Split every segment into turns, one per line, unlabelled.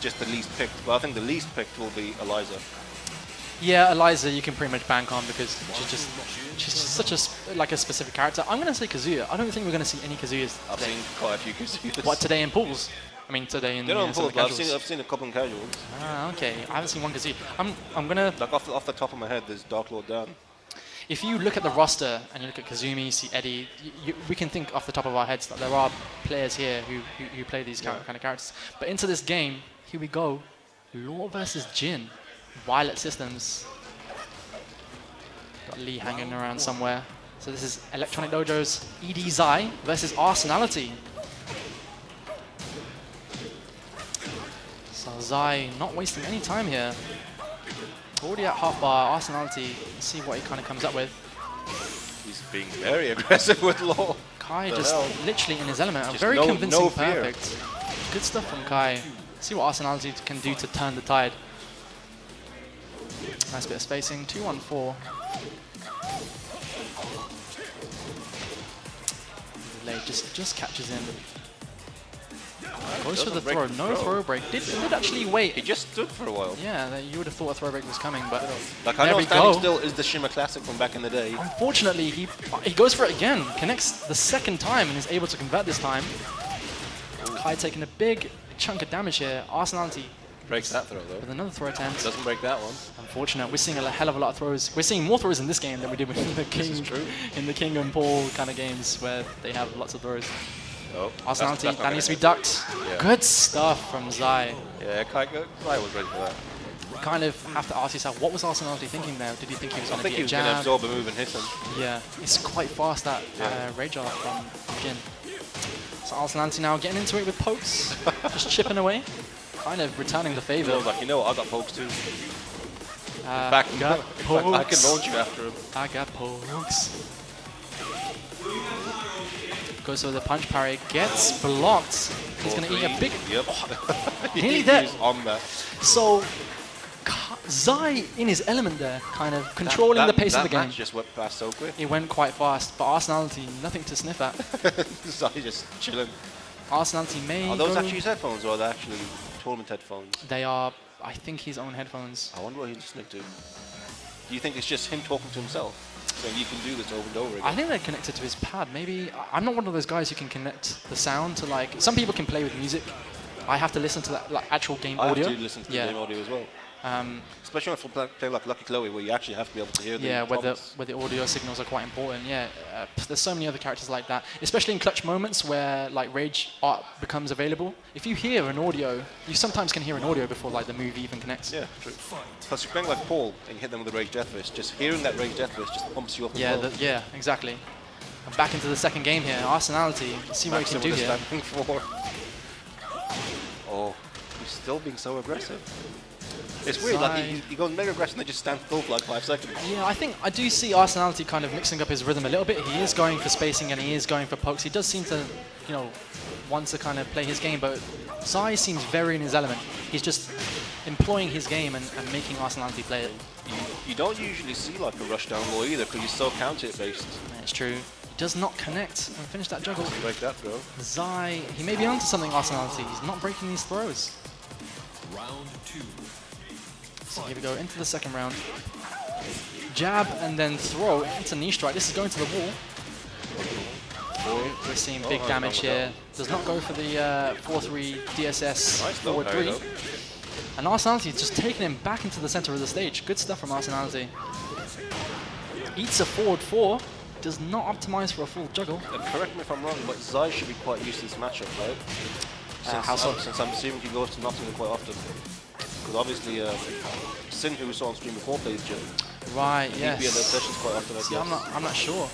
just the least picked. But I think the least picked will be Eliza.
Yeah, Eliza you can pretty much bank on because she's just such a specific character. I'm gonna say Kazuya. I don't think we're gonna see any Kazuyas.
I've seen quite a few Kazuyas.
What, today in pools? I mean today in.
They're not in pools, but
casuals.
I've seen a couple in casuals.
Ah, okay. I haven't seen one Kazuya. I'm gonna.
Like off the top of my head, there's Dark Lord Dan.
If you look at the roster and you look at Kazumi, you see Eddie, we can think off the top of our heads that there are players here who play these kind of characters. But into this game, here we go. Law versus JIN. Violet Systems. Got Lee hanging around somewhere. So this is Electronic Dojo's ED Zai versus Arsenalty. So Zai not wasting any time here. Already at half bar, Arsenalty, see what he kind of comes up with.
He's being very aggressive with Law.
Kai just literally in his element, a
Just
very convincing
no fear.
perfect. Good stuff from Kai. See what Arsenalty can do to turn the tide. Nice bit of spacing, 2-1-4. Lay just catches him. Goes for the throw, no throw break. Did actually wait.
He just stood for a while.
Yeah, you would have thought a throw break was coming, but
like I know standing still is the Shimmer classic from back in the day.
Unfortunately, he goes for it again, connects the second time and is able to convert this time. Kai taking a big chunk of damage here. Arsenalty
breaks that throw though.
With another throw attempt.
Doesn't break that one. Unfortunate.
We're seeing a hell of a lot of throws. We're seeing more throws in this game than we did with the King and Paul kind of games where they have lots of throws.
Oh,
Arsenalty, that needs to be ducked. Yeah. Good stuff from Zai.
Yeah, Kai was ready for that.
You kind of have to ask yourself, what was Arsenalty thinking there? Did he think he was going to get a jab?
I think he was going to absorb a move and hit him.
Yeah, it's quite fast, that rage art from JIN. So Arsenalty now getting into it with pokes, just chipping away, kind of returning the favor.
He was like, you know what, I got pokes too.
In fact,
I can launch you after him.
I got pokes. Goes for the punch parry, gets blocked. He's going to eat a big...
Yep.
Nearly there.
He's on that.
So, Zai in his element there, kind of controlling the pace of the game.
That match just went past so quick.
It went quite fast, but Arsenalty, nothing to sniff at.
Zai just chilling.
Arsenalty may
Are those actually his headphones or are they actually tournament headphones?
They are, I think, his own headphones.
I wonder what he's listening to. Do you think it's just him talking to himself? Saying you can do this over and over again?
I think they're connected to his pad. Maybe I'm not one of those guys who can connect the sound to like. Some people can play with music. I have to listen to that like actual game audio.
I have to listen to the game audio as well. Especially if you play like Lucky Chloe, where you actually have to be able to hear the
where the audio signals are quite important. Yeah, there's so many other characters like that, especially in clutch moments where like rage art becomes available. If you hear an audio, you sometimes can hear an audio before like the move even connects.
Yeah, true. Plus, you're playing like Paul and you hit them with a rage death fist. Just hearing that rage death fist just pumps you up.
Yeah, yeah, exactly. And back into the second game here. Arsenalty, see what he can do here.
Oh, he's still being so aggressive. It's weird, like he goes mega aggressive and they just stand still for like 5 seconds.
Yeah, I do see Arsenalty kind of mixing up his rhythm a little bit. He is going for spacing and he is going for pokes. He does seem to, want to kind of play his game, but Zai seems very in his element. He's just employing his game and making Arsenalty play it.
You don't usually see like a rush down low either because he's so counter-based.
It's true. He does not connect and finish that juggle.
Break that throw.
Zai, he may be onto something, Arsenalty. He's not breaking these throws.
Round 2.
So here we go, into the second round. Jab and then throw into knee strike. This is going to the wall. We're seeing big damage here. Does not go for the 4-3 DSS forward 3. And Arsenalty is just taking him back into the center of the stage. Good stuff from Arsenalty. Eats a forward 4. Does not optimize for a full juggle.
Correct me if I'm wrong, but Zai should be quite used to this matchup, right? Since I'm assuming he goes to Nottingham quite often. Because obviously, Sin, who we saw on stream before, plays JIN.
Right, yes.
He'd be in those sessions quite often, I guess.
I'm not sure.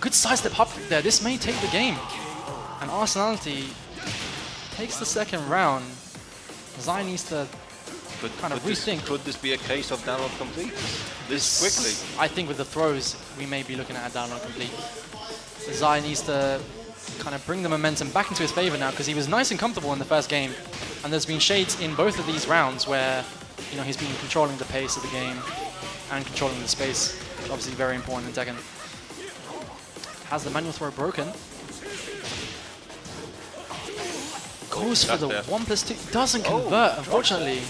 Good sidestep up there. This may take the game. And Arsenalty takes the second round. Zai needs to kind of rethink.
Could this be a case of download complete this quickly?
I think with the throws, we may be looking at a download complete. Zai needs to kind of bring the momentum back into his favor now because he was nice and comfortable in the first game. And there's been shades in both of these rounds where he's been controlling the pace of the game and controlling the space, which is obviously very important in Tekken. Has the manual throw broken. Goes for the 1+2. Doesn't convert, unfortunately.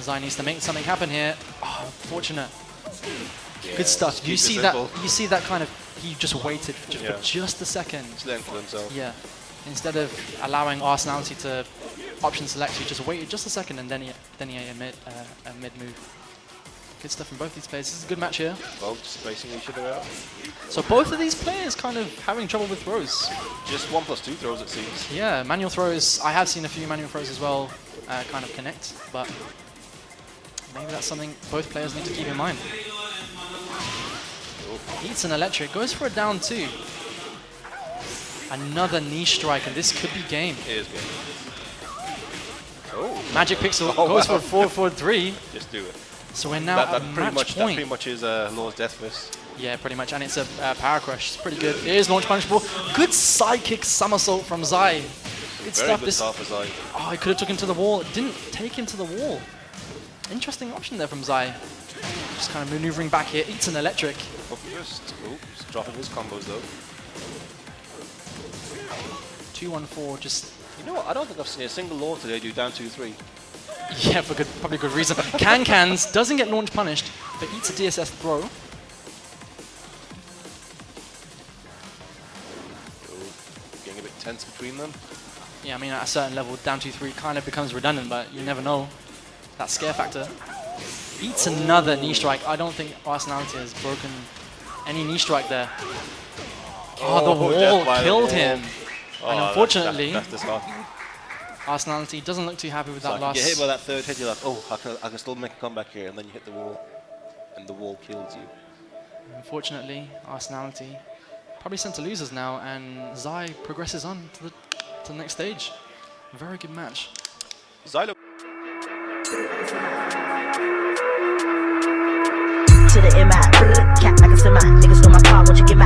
Zai needs to make something happen here. Oh, unfortunate.
Yeah,
good stuff. You see
simple.
that? You see that kind of? He just waited for just a second.
He's letting for himself.
Yeah. Instead of allowing Arsenalty to option select, he just waited just a second and then he ate a mid move. Good stuff from both these players. This is a good match here.
Both spacing each other out.
So both of these players kind of having trouble with throws.
Just 1+2 throws, it seems.
Yeah, manual throws. I have seen a few manual throws as well kind of connect, but maybe that's something both players need to keep in mind. Eats an electric, goes for a down 2. Another knee strike, and this could be game.
It is game. Oh.
Magic Pixel goes for a 4-4-3.
Just do it.
So we're now at match point.
That pretty much is Law's Death Fist.
Yeah, pretty much, and it's a power crush. It's pretty good. It is launch punishable. Good side kick somersault from Zai. Good stuff.
Good start for Zai.
Oh, he could have took him to the wall. It didn't take him to the wall. Interesting option there from Zai. Just kind of maneuvering back here. Eats an electric.
Just dropping his combos though.
2-1-4. Just.
You know what? I don't think I've seen a single Law today do down 2-3.
Yeah, for probably good reason. Cans doesn't get launch punished, but eats a DSS throw.
Getting a bit tense between them.
Yeah, I mean, at a certain level, down 2-3 kind of becomes redundant, but you never know. That scare factor. Eats another knee strike. I don't think Arsenalty has broken any knee strike there. Oh, the wall killed him. And unfortunately,
that's disheartening.
Arsenalty doesn't look too happy with that last.
You get hit by that third hit, you're like, oh, I can still make a comeback here, and then you hit the wall, and the wall kills you.
Unfortunately, Arsenalty probably sent to losers now, and Zai progresses on to the next stage. Very good match.
Zai
To the MI, cat like a semi. Niggas know my power, what you give me.